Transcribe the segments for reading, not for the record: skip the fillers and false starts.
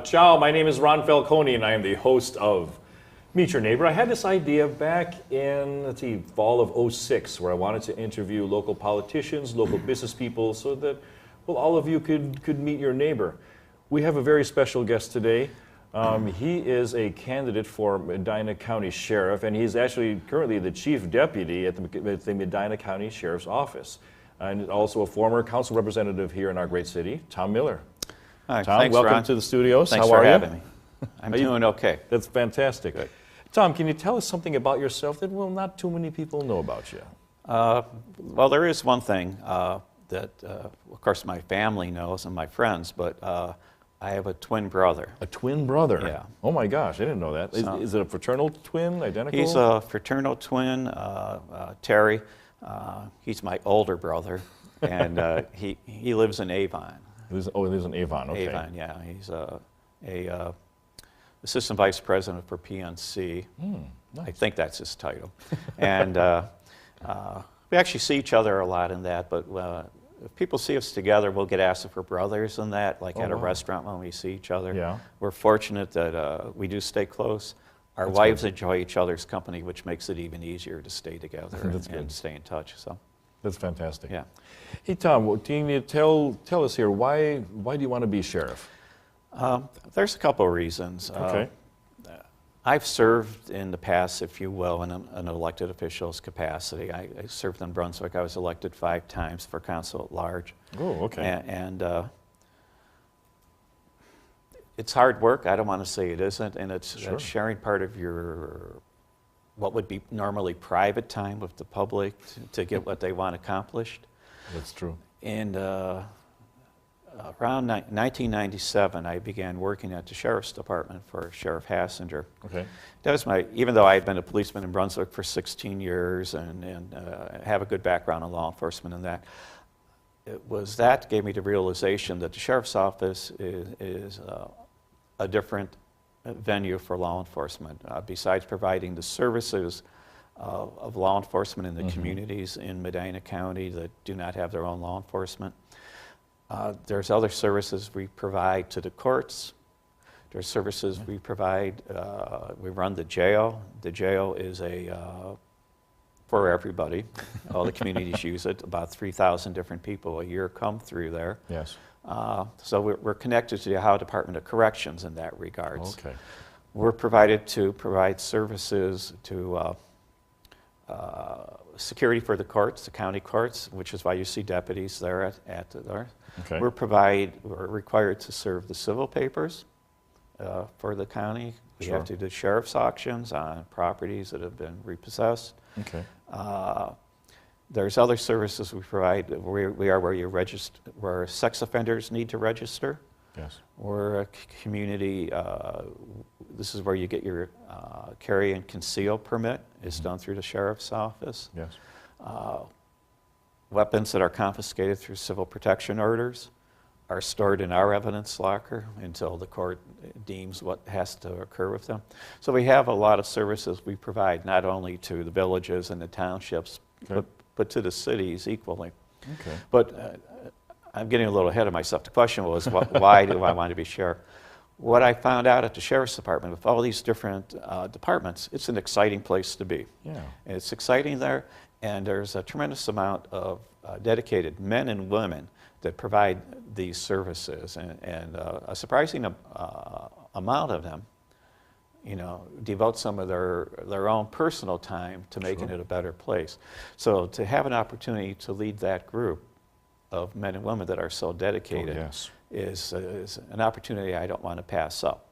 Ciao, my name is Ron Falconi, and I am the host of Meet Your Neighbor. I had this idea back in, fall of '06, where I wanted to interview local politicians, local business people, so that, well, all of you could meet your neighbor. We have a very special guest today. He is a candidate for Medina County Sheriff, and he's actually currently the Chief Deputy at the Medina County Sheriff's Office, and also a former council representative here in our great city, Tom Miller. Hi, Tom, thanks, welcome Ron. to the studios. Thanks How for are having you? me. I'm doing okay. That's fantastic. Good. Tom, can you tell us something about yourself that, well, not too many people know about you? Well, there is one thing that, of course, my family knows and my friends, but I have a twin brother. A twin brother? Yeah. Oh my gosh, I didn't know that. Is it a fraternal twin, identical? He's a fraternal twin, Terry. He's my older brother, and he lives in Avon. He lives in Avon, okay. Avon, yeah. He's a assistant vice president for PNC. Nice. I think that's his title. And we actually see each other a lot in that, but if people see us together, we'll get asked if we're brothers and that, like at a restaurant when we see each other. Yeah. We're fortunate that we do stay close. Our That's wives good. enjoy each other's company, which makes it even easier to stay together That's and good. stay in touch. So, That's fantastic. yeah. Hey, Tom, can you tell us here, why do you want to be sheriff? There's a couple of reasons. Okay. I've served in the past, if you will, in an elected official's capacity. I served in Brunswick. I was elected 5 times for council at large. Oh, okay. And it's hard work. I don't want to say it isn't. And it's Sure. sharing part of your, what would be normally private time with the public to get what they want accomplished. That's true. And around 1997, I began working at the Sheriff's Department for Sheriff Hassinger. Okay. That was even though I had been a policeman in Brunswick for 16 years and have a good background in law enforcement and that, that gave me the realization that the Sheriff's Office is a different venue for law enforcement. Besides providing the services of law enforcement in the communities in Medina County that do not have their own law enforcement, there's other services we provide to the courts. There's services we provide. We run the jail. The jail is for everybody. All the communities use it. About 3,000 different people a year come through there. Yes. So we're connected to the Ohio Department of Corrections in that regards. Okay. We're provided to provide services to security for the courts, the county courts, which is why you see deputies there at there. Okay. We're required to serve the civil papers for the county. We Sure. have to do sheriff's auctions on properties that have been repossessed. Okay. There's other services we provide. We are where sex offenders need to register. Yes. We're a community, this is where you get your carry and conceal permit. It's done through the sheriff's office. Yes. Weapons that are confiscated through civil protection orders are stored in our evidence locker until the court deems what has to occur with them. So we have a lot of services we provide, not only to the villages and the townships, Okay. but to the cities equally. Okay. But I'm getting a little ahead of myself. The question was, why do I want to be sheriff? What I found out at the Sheriff's Department, with all these different departments, it's an exciting place to be. Yeah. And it's exciting there, and there's a tremendous amount of dedicated men and women that provide these services, and a surprising amount of them, devote some of their own personal time to making it a better place. So to have an opportunity to lead that group of men and women that are so dedicated is an opportunity I don't want to pass up.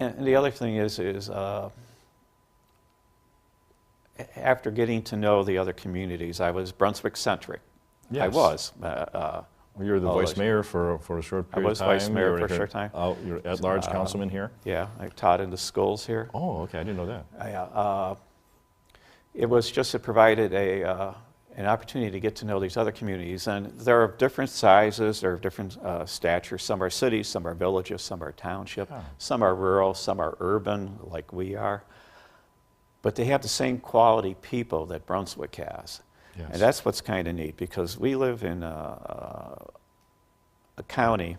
And the other thing is after getting to know the other communities, I was Brunswick-centric. Yes. I was. You were the vice mayor for a short period of time. I was vice mayor for a here- short time. You're at-large councilman here? Yeah, I taught in the schools here. Oh, okay, I didn't know that. It was just it provided an opportunity to get to know these other communities, and they're of different sizes, they're of different statures. Some are cities, some are villages, some are township, some are rural, some are urban, like we are. But they have the same quality people that Brunswick has. Yes. And that's what's kind of neat, because we live in a county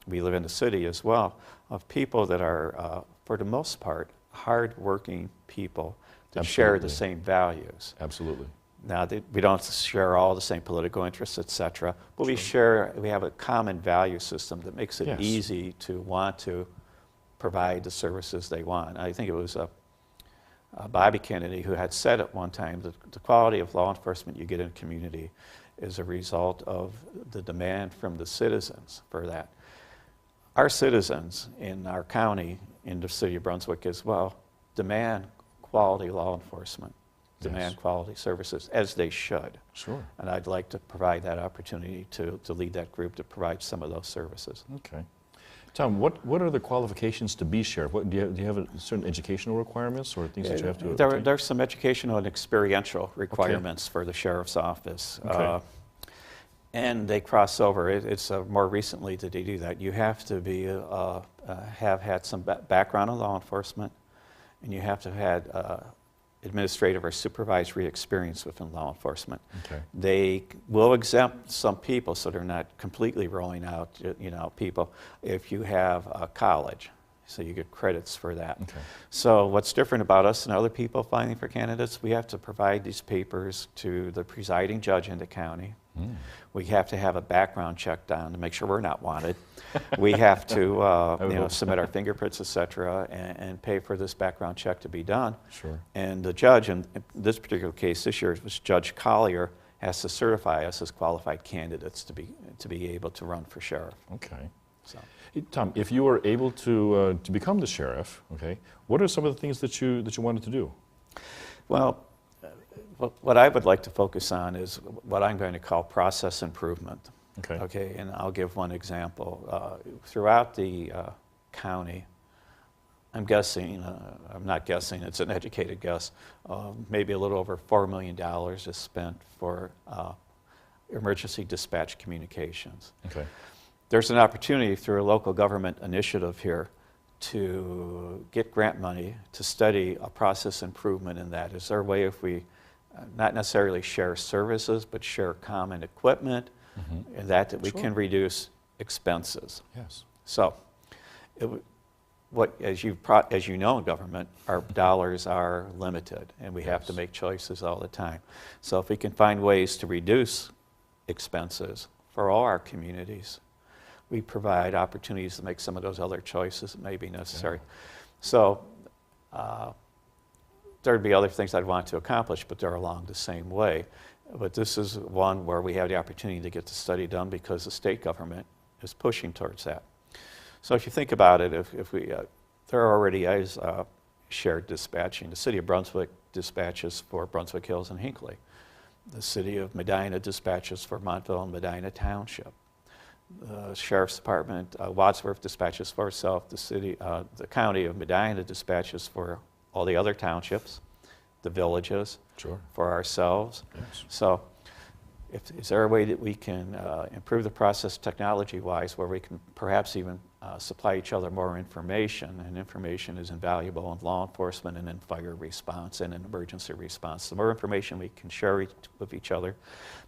we live in the city as well, of people that are, for the most part, hard-working people that share the same values. Absolutely. Now, we don't share all the same political interests, et cetera, but we have a common value system that makes it easy to want to provide the services they want. I think it was Bobby Kennedy who had said at one time that the quality of law enforcement you get in a community is a result of the demand from the citizens for that. Our citizens in our county, in the city of Brunswick as well, demand quality law enforcement, demand quality services, as they should. Sure. And I'd like to provide that opportunity to lead that group to provide some of those services. Okay. Tom, what are the qualifications to be sheriff? Do you have certain educational requirements or things that you have to obtain? There's some educational and experiential requirements for the sheriff's office. Okay. And they cross over. It's more recently that they do that. You have to be have had some background in law enforcement, and you have to have had administrative or supervisory experience within law enforcement. Okay. They will exempt some people, so they're not completely rolling out, people if you have college. So you get credits for that. Okay. So what's different about us and other people filing for candidates, we have to provide these papers to the presiding judge in the county. We have to have a background check done to make sure we're not wanted. We have to submit our fingerprints, et cetera, and pay for this background check to be done. Sure. And the judge, in this particular case this year, was Judge Collier, has to certify us as qualified candidates to be able to run for sheriff. Okay. So. Hey, Tom, if you were able to become the sheriff, okay, what are some of the things that you wanted to do? Well, what I would like to focus on is what I'm going to call process improvement. Okay. Okay, and I'll give one example. Throughout the county, I'm guessing, I'm not guessing, it's an educated guess, maybe a little over $4 million is spent for emergency dispatch communications. Okay. There's an opportunity through a local government initiative here to get grant money to study a process improvement in that. Is there a way if we not necessarily share services, but share common equipment, and that we can reduce expenses? Yes. So, as you know in government, our dollars are limited, and we have to make choices all the time. So if we can find ways to reduce expenses for all our communities, we provide opportunities to make some of those other choices that may be necessary. So there'd be other things I'd want to accomplish, but they're along the same way. But this is one where we have the opportunity to get the study done because the state government is pushing towards that. So if you think about it, if we, there already is shared dispatching. The city of Brunswick dispatches for Brunswick Hills and Hinckley. The city of Medina dispatches for Montville and Medina Township. The Sheriff's Department, Wadsworth dispatches for itself. The county of Medina dispatches for all the other townships, the villages, for ourselves. Yes. So is there a way that we can improve the process technology-wise where we can perhaps even supply each other more information, and information is invaluable in law enforcement and in fire response and in emergency response. The more information we can share with each other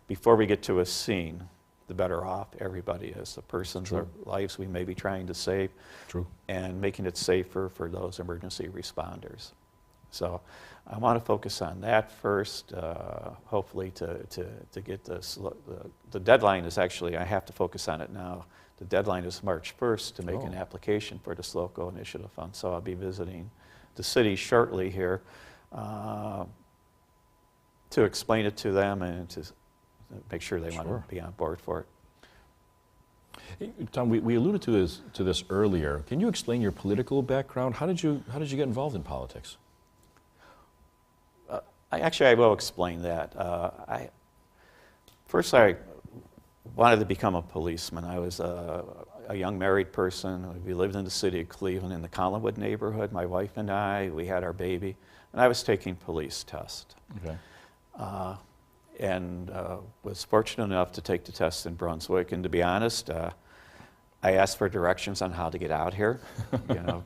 before we get to a scene, the better off everybody is. The person's lives we may be trying to save, and making it safer for those emergency responders. So I want to focus on that first, hopefully to get this. The deadline is actually, I have to focus on it now. The deadline is March 1st to make an application for this local initiative fund. So I'll be visiting the city shortly here to explain it to them and to make sure they want to be on board for it. Hey, Tom, we alluded to this earlier. Can you explain your political background? How did you get involved in politics? I will explain that. First, I wanted to become a policeman. I was a young married person. We lived in the city of Cleveland in the Collinwood neighborhood. My wife and I, we had our baby, and I was taking police tests. Okay. And was fortunate enough to take the test in Brunswick. And to be honest, I asked for directions on how to get out here,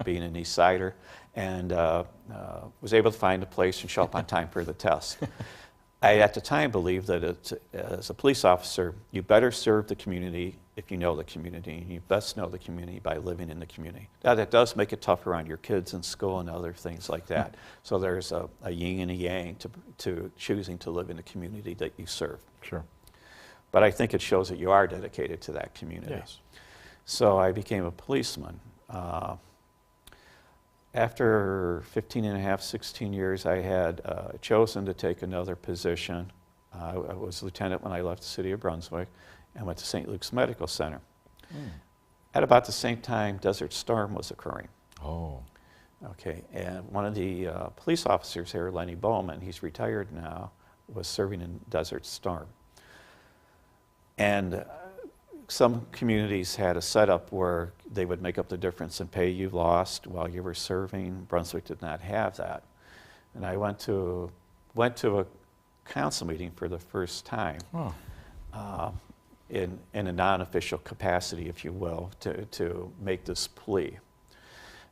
being an East Sider, and was able to find a place and show up on time for the test. I, at the time, believed that as a police officer, you better serve the community if you know the community, and you best know the community by living in the community. Now, that does make it tougher on your kids in school and other things like that. So there's a yin and a yang to choosing to live in the community that you serve. Sure. But I think it shows that you are dedicated to that community. Yes. So I became a policeman. After 15 and a half, 16 years, I had chosen to take another position. I was lieutenant when I left the city of Brunswick and went to St. Luke's Medical Center. At about the same time, Desert Storm was occurring. Oh. Okay, and one of the police officers here, Lenny Bowman, he's retired now, was serving in Desert Storm. And some communities had a setup where they would make up the difference and pay you lost while you were serving. Brunswick did not have that. And I went to a council meeting for the first time. Oh. In a non-official capacity, if you will, to make this plea.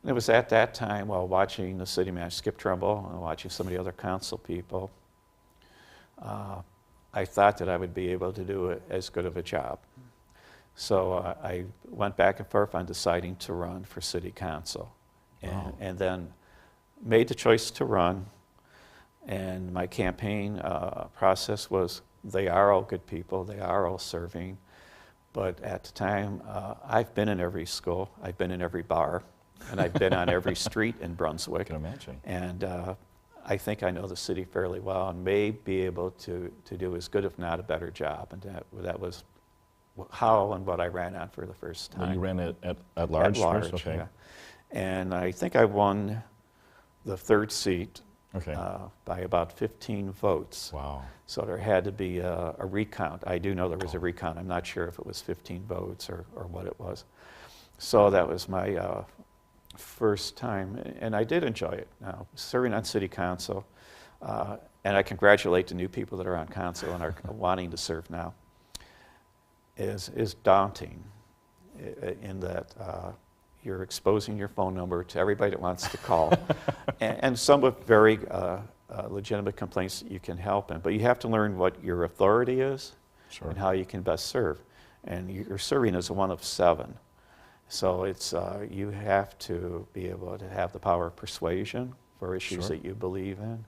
And it was at that time, while watching the city manager, Skip Trumbull, and watching some of the other council people, I thought that I would be able to do as good of a job. So I went back and forth on deciding to run for city council. And then made the choice to run. And my campaign process was, they are all good people, they are all serving. But at the time, I've been in every school, I've been in every bar, and I've been on every street in Brunswick. I can imagine. And I think I know the city fairly well and may be able to do as good, if not a better job. And that was how and what I ran on for the first time. Well, you ran at large? At large, first? Okay. yeah. And I think I won the third seat. Okay. By about 15 votes. Wow. So there had to be a recount. I do know there was a recount. I'm not sure if it was 15 votes or what it was. So that was my first time, and I did enjoy it. Now, serving on city council, and I congratulate the new people that are on council and are wanting to serve now, is daunting in that you're exposing your phone number to everybody that wants to call, and some with very legitimate complaints that you can help in. But you have to learn what your authority is and how you can best serve. And you're serving as one of 7. So it's you have to be able to have the power of persuasion for issues that you believe in.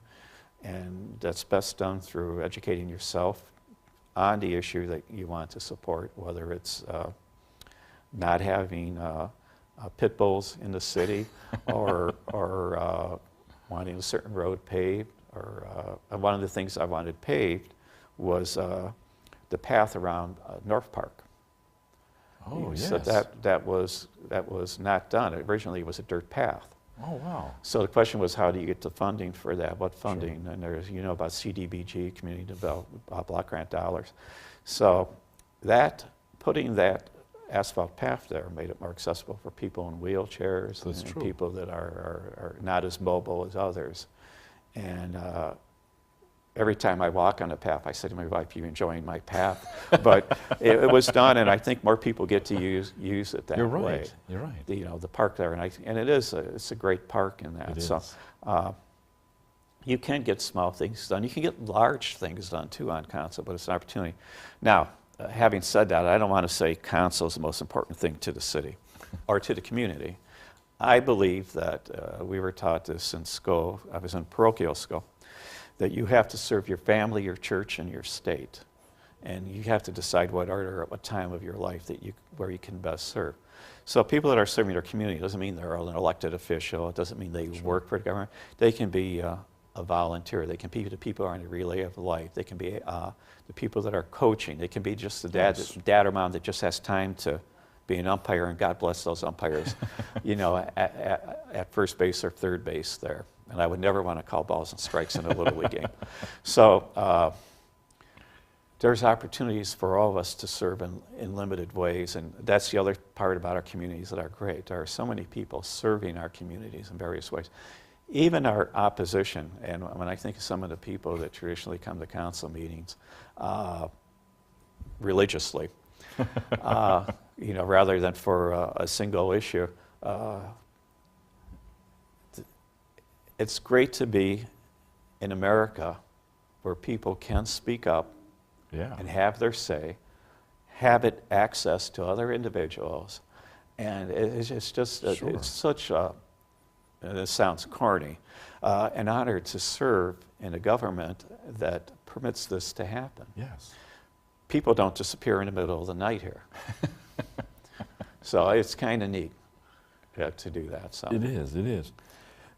And that's best done through educating yourself on the issue that you want to support, whether it's not having pit bulls in the city, or wanting a certain road paved, or one of the things I wanted paved was the path around North Park. Oh, yes. So that was not done. Originally, it was a dirt path. Oh, wow. So the question was, how do you get the funding for that? What funding? And there's, about CDBG, Community Development Block Grant dollars. So putting that asphalt path there made it more accessible for people in wheelchairs and people that are not as mobile as others. And every time I walk on the path, I say to my wife, "You enjoying my path?" But it was done, and I think more people get to use it that You're way. right. You're right. The park there, and it is it's a great park in that. It so is. you can get small things done. You can get large things done too on council, but it's an opportunity. Now, having said that, I don't want to say council is the most important thing to the city or to the community. I believe that we were taught this in school. I was in parochial school, that you have to serve your family, your church, and your state. And you have to decide what order at what time of your life where you can best serve. So people that are serving their community doesn't mean they're an elected official. It doesn't mean they work for the government. They can be a volunteer. They can be the people who are in the relay of life. They can be the people that are coaching. They can be just the dad or mom that just has time to be an umpire, and God bless those umpires, at first base or third base there. And I would never want to call balls and strikes in a Little League game. So there's opportunities for all of us to serve in limited ways, and that's the other part about our communities that are great. There are so many people serving our communities in various ways. Even our opposition, and when I think of some of the people that traditionally come to council meetings religiously, rather than for a single issue, it's great to be in America where people can speak up and have their say, habit access to other individuals. And it's just, Sure. it's such a, and this sounds corny, an honor to serve in a government that permits this to happen. Yes. People don't disappear in the middle of the night here. So it's kind of neat to do that. So. It is, it is.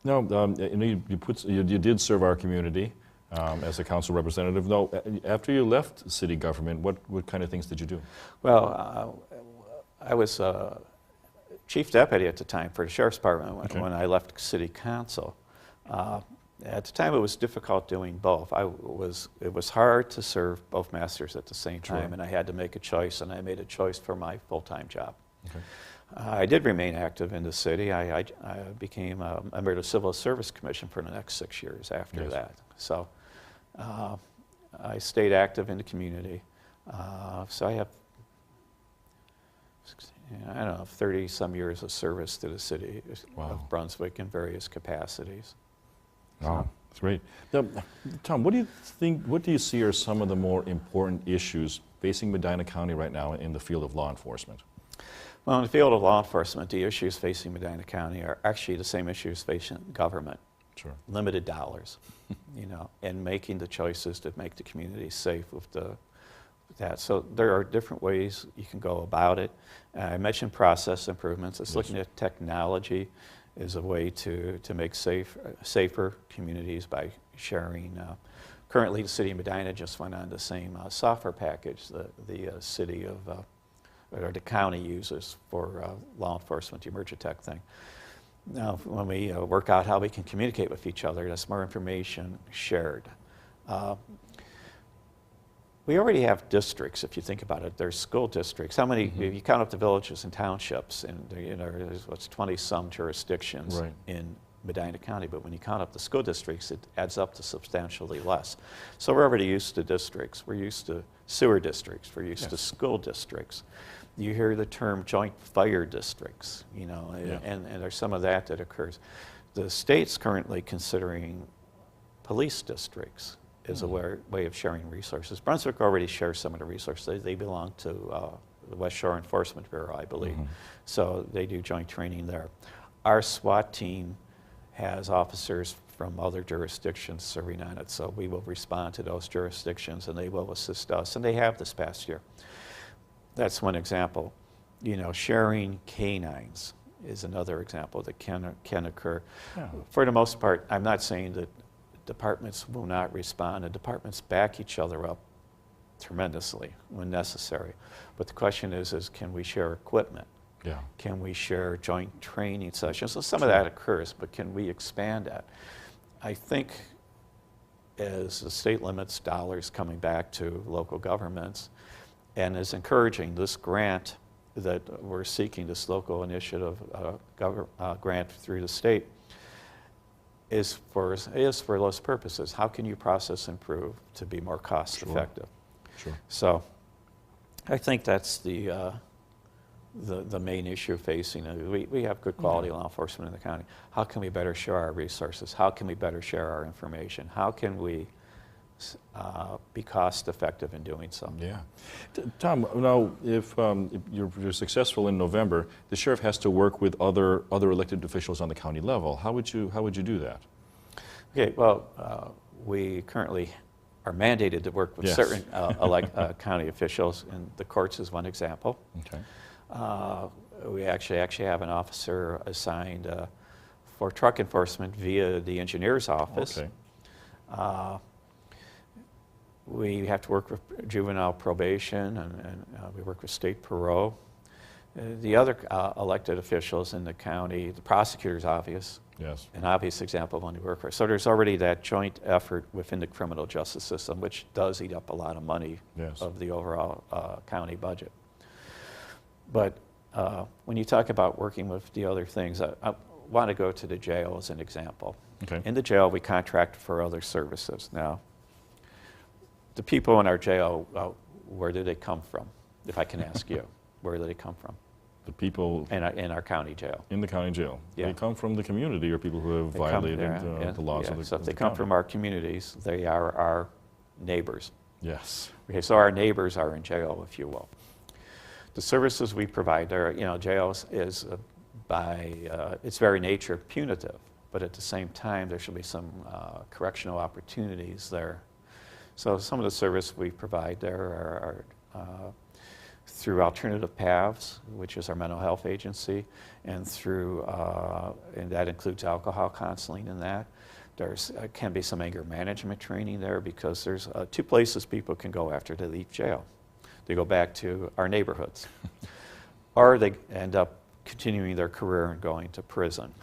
Now, you did serve our community as a council representative. Now, after you left city government, what kind of things did you do? Well, I was chief deputy at the time for the sheriff's department when I left city council. At the time, it was difficult doing both. It was hard to serve both masters at the same time, Sure. and I had to make a choice, and I made a choice for my full-time job. Okay. I did remain active in the city. I became a member of the Civil Service Commission for the next 6 years after Yes. that. So I stayed active in the community. So I have, I don't know, 30-some years of service to the city Wow. of Brunswick in various capacities. Wow, that's great. Now, Tom, what do you see are some of the more important issues facing Medina County right now in the field of law enforcement? Well, in the field of law enforcement, the issues facing Medina County are actually the same issues facing government. Sure. Limited dollars, and making the choices to make the community safe with that. So there are different ways you can go about it. I mentioned process improvements. It's Yes. looking at technology as a way to make safer communities by sharing. Currently, the city of Medina just went on the same software package the city of or the county uses for law enforcement, the Emergitech thing. Now, when we work out how we can communicate with each other, that's more information shared. We already have districts, if you think about it. There's school districts. How many, if you count up the villages and townships, and there's 20-some jurisdictions Right. in Medina County, but when you count up the school districts, it adds up to substantially less. So we're already used to districts. We're used to sewer districts. We're used to Yes. school districts. You hear the term joint fire districts, Yeah. and there's some of that occurs. The state's currently considering police districts as a way of sharing resources. Brunswick already shares some of the resources. They belong to the West Shore Enforcement Bureau, I believe. So they do joint training there. Our SWAT team has officers from other jurisdictions serving on it, so we will respond to those jurisdictions and they will assist us, and they have this past year. That's one example. Sharing canines is another example that can occur. Yeah. For the most part, I'm not saying that departments will not respond, and departments back each other up tremendously when necessary. But the question is can we share equipment? Yeah. Can we share joint training sessions? So some of that occurs, but can we expand that? I think as the state limits dollars coming back to local governments, and is encouraging this grant that we're seeking, this local initiative grant through the state, is for those purposes. How can you process improve to be more cost effective? Sure. So I think that's the main issue facing. We have good quality law enforcement in the county. How can we better share our resources? How can we better share our information? How can we be cost effective in doing so? Yeah. Tom, now, if you're successful in November, the sheriff has to work with other elected officials on the county level. How would you do that? Okay, well, we currently are mandated to work with Yes. certain county officials, and the courts is one example. Okay. We actually have an officer assigned for truck enforcement via the engineer's office. Okay. We have to work with juvenile probation, and we work with state parole. The other elected officials in the county, the prosecutor's office, Yes. an obvious example of one we work with. So there's already that joint effort within the criminal justice system, which does eat up a lot of money Yes. of the overall county budget. But when you talk about working with the other things, I want to go to the jail as an example. Okay. In the jail, we contract for other services. Now, the people in our jail, where do they come from? If I can ask you, where do they come from? The people In our county jail. in the county jail. Yeah. They come from the community or people who have They come- violated yeah, the laws yeah. of the So if they the come county. from our communities, they are our neighbors. Yes. Okay, so our neighbors are in jail, if you will. The services we provide there, jail is by its very nature punitive, but at the same time there should be some correctional opportunities there. So some of the service we provide there are through Alternative Paths, which is our mental health agency, and through and that includes alcohol counseling in that. There's can be some anger management training there because there's two places people can go after they leave jail. They go back to our neighborhoods, or they end up continuing their career and going to prison.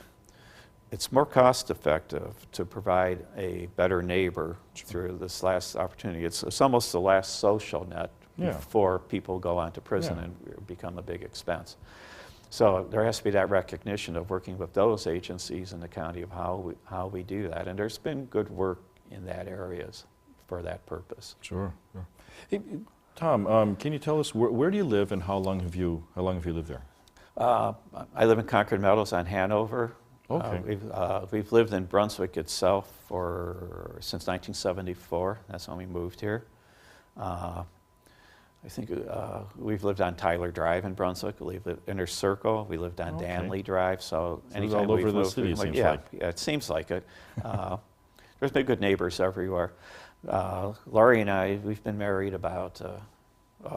It's more cost effective to provide a better neighbor through this last opportunity. It's almost the last social net before people go on to prison and become a big expense. So there has to be that recognition of working with those agencies in the county of how we do that. And there's been good work in that areas for that purpose. Sure. Hey, Tom, can you tell us where do you live and how long have you lived there? I live in Concord Meadows on Hanover. Okay. We've lived in Brunswick itself since 1974. That's when we moved here. I think we've lived on Tyler Drive in Brunswick. We lived at Inner Circle. We lived on Danley Drive. So anytime all we've over the moved, city, it seems yeah, like. yeah, it seems like it. There's been good neighbors everywhere. Laurie and I, we've been married about.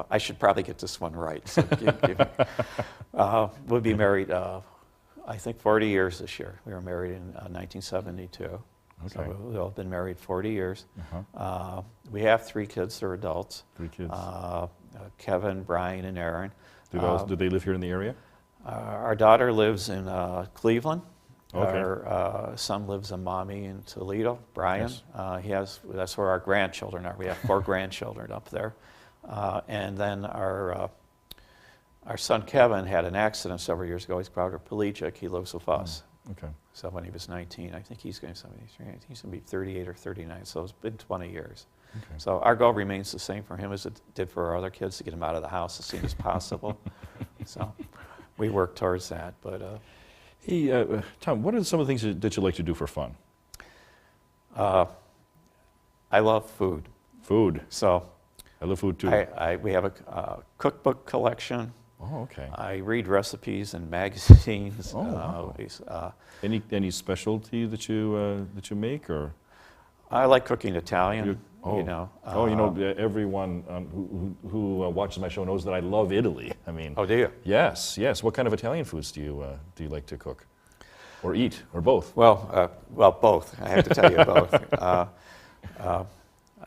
I should probably get this one right. So we'll be married. I think 40 years this year. We were married in 1972. Okay. So we've all been married 40 years. We have 3 kids. They're adults. 3 kids. Kevin, Brian, and Aaron. Do they live here in the area? Our daughter lives in Cleveland. Okay. Our son lives in Maumee in Toledo. Brian. Yes. That's where our grandchildren are. We have 4 grandchildren up there. And then our son Kevin had an accident several years ago. He's quadriplegic. He lives with us. Okay. So when he was 19, I think he's going to be 38 or 39. So it's been 20 years. Okay. So our goal remains the same for him as it did for our other kids, to get him out of the house as soon as possible. So we work towards that. But hey, Tom, what are some of the things that you like to do for fun? I love food. Food. So I love food too. We have a cookbook collection. Oh, okay. I read recipes and magazines. Oh, wow. Any specialty that you make, or? I like cooking Italian. Everyone who watches my show knows that I love Italy. I mean. Oh, do you? Yes. What kind of Italian foods do you like to cook, or eat, or both? Well, both. I have to tell you both.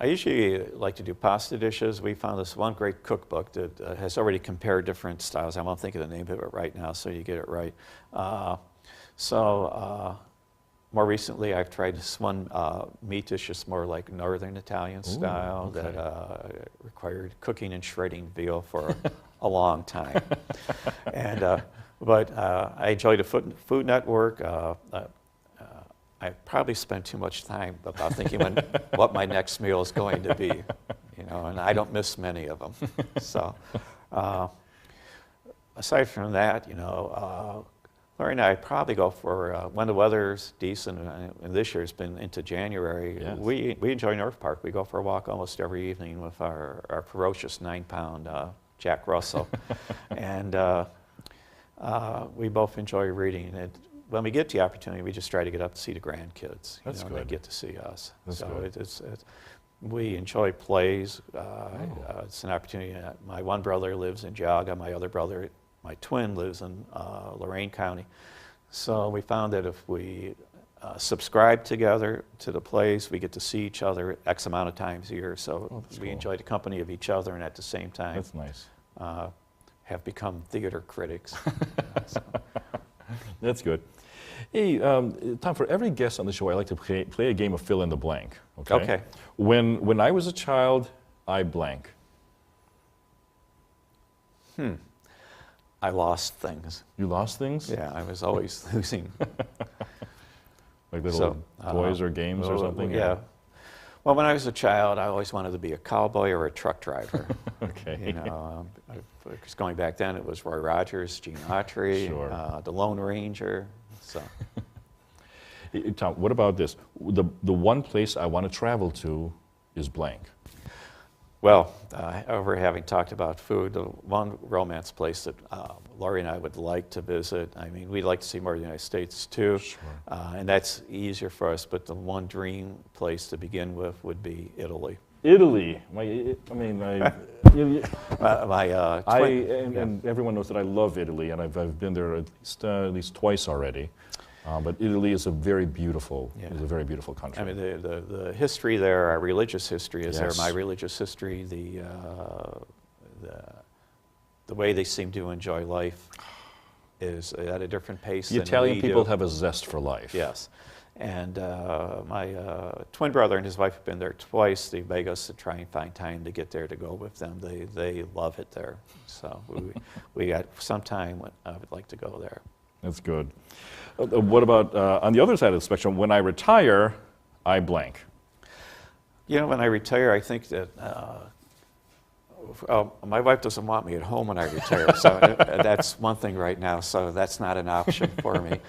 I usually like to do pasta dishes. We found this one great cookbook that has already compared different styles. I won't think of the name of it right now, so you get it right. More recently, I've tried this one meat dish that's more like Northern Italian style. Okay. That required cooking and shredding veal for a long time. But I enjoy the Food Network. I probably spend too much time about thinking what my next meal is going to be, and I don't miss many of them. So, aside from that, Laurie and I probably go for when the weather's decent, and this year's been into January. Yes. We enjoy North Park. We go for a walk almost every evening with our ferocious 9-pound Jack Russell, and we both enjoy reading. When we get the opportunity, we just try to get up to see the grandkids. That's good. They get to see us. That's good. We enjoy plays. It's an opportunity. My one brother lives in Geauga. My twin lives in Lorain County. So we found that if we subscribe together to the plays, we get to see each other X amount of times a year. So we enjoy the company of each other, and at the same time, that's nice. Have become theater critics. That's good. Hey, Tom, for every guest on the show, I like to play a game of fill in the blank. Okay. When I was a child, I blank. I lost things. You lost things? Yeah, I was always losing. Like little toys or games or something? Yeah. Well, when I was a child, I always wanted to be a cowboy or a truck driver. Okay. Because going back then, it was Roy Rogers, Gene Autry, Sure. the Lone Ranger. So, Tom, what about this? The one place I want to travel to is blank. Well, over having talked about food, the one romance place that Lori and I would like to visit, I mean, we'd like to see more of the United States too, Sure. And that's easier for us, but the one dream place to begin with would be Italy. Italy. And everyone knows that I love Italy, and I've been there at least twice already. But Italy is a very beautiful, country. I mean, the history there, our religious history is there. Yes. My religious history, the way they seem to enjoy life is at a different pace. The than Italian we people do. have a zest for life. Yes. And my twin brother and his wife have been there twice. They beg us to try and find time to get there to go with them. They love it there. So we got some time when I would like to go there. That's good. What about on the other side of the spectrum? When I retire, I blank. You know, when I retire, I think that my wife doesn't want me at home when I retire, so that's one thing right now. So that's not an option for me.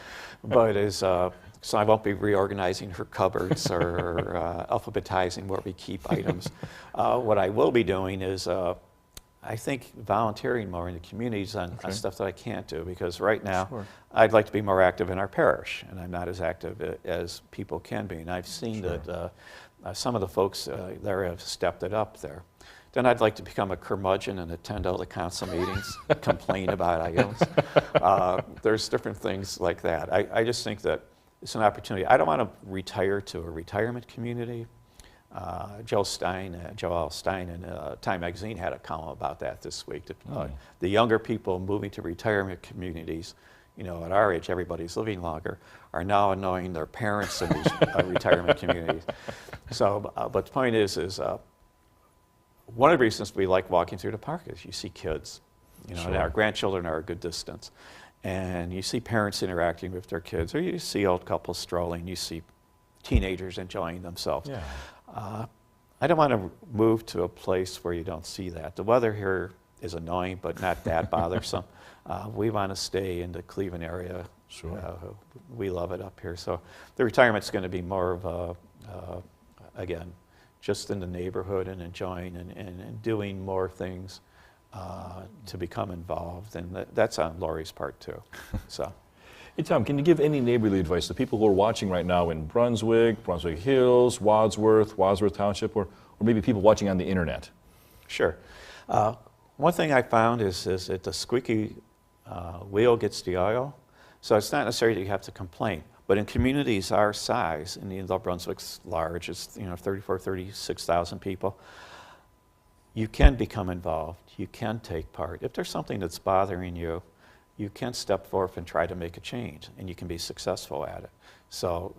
But so I won't be reorganizing her cupboards or alphabetizing where we keep items. What I will be doing is, I think, volunteering more in the communities on stuff that I can't do, because right now Sure. I'd like to be more active in our parish, and I'm not as active as people can be. And I've seen that some of the folks there have stepped it up there. Then I'd like to become a curmudgeon and attend all the council meetings, complain about items. There's different things like that. I just think that it's an opportunity. I don't want to retire to a retirement community. Joel Stein in Time Magazine had a column about that this week. That, the younger people moving to retirement communities, you know, at our age, everybody's living longer, are now annoying their parents in these retirement communities. So, but the point is one of the reasons we like walking through the park is you see kids, you know, and our grandchildren are a good distance. And you see parents interacting with their kids, or you see old couples strolling, you see teenagers enjoying themselves. Yeah. I don't want to move to a place where you don't see that. The weather here is annoying, but not that bothersome. We want to stay in the Cleveland area. Sure. We love it up here. So the retirement's going to be more of again, just in the neighborhood and enjoying and doing more things to become involved, and that's on Lori's part too. So, Hey Tom, can you give any neighborly advice to people who are watching right now in Brunswick, Brunswick Hills, Wadsworth Township, or maybe people watching on the internet? sure. One thing I found is that the squeaky wheel gets the oil, so it's not necessarily that you have to complain. But in communities our size, and you know, Brunswick's large, it's 36,000 people. You can become involved, you can take part. If there's something that's bothering you, you can step forth and try to make a change, and you can be successful at it. So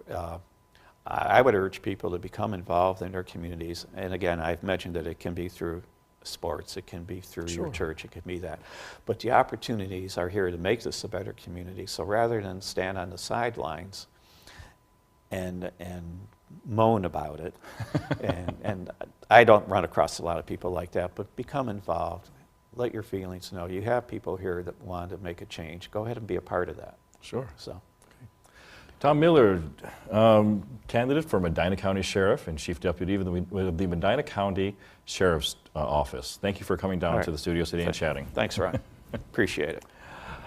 I would urge people to become involved in their communities. And again, I've mentioned that it can be through sports, it can be through your church, it can be that. But the opportunities are here to make this a better community. So rather than stand on the sidelines and moan about it, and I don't run across a lot of people like that, but become involved. Let your feelings know. You have people here that want to make a change. Go ahead and be a part of that. Sure. So, Tom Miller, candidate for Medina County Sheriff and Chief Deputy with the Medina County Sheriff's Office. Thank you for coming down to the studio today and chatting. Thanks, Ron. Appreciate it.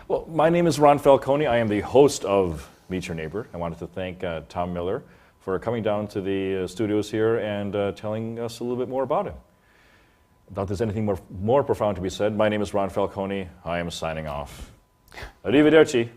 Well, my name is Ron Falconi. I am the host of Meet Your Neighbor. I wanted to thank Tom Miller for coming down to the studios here and telling us a little bit more about him. I doubt there's anything more profound to be said. My name is Ron Falconi. I am signing off. Arrivederci.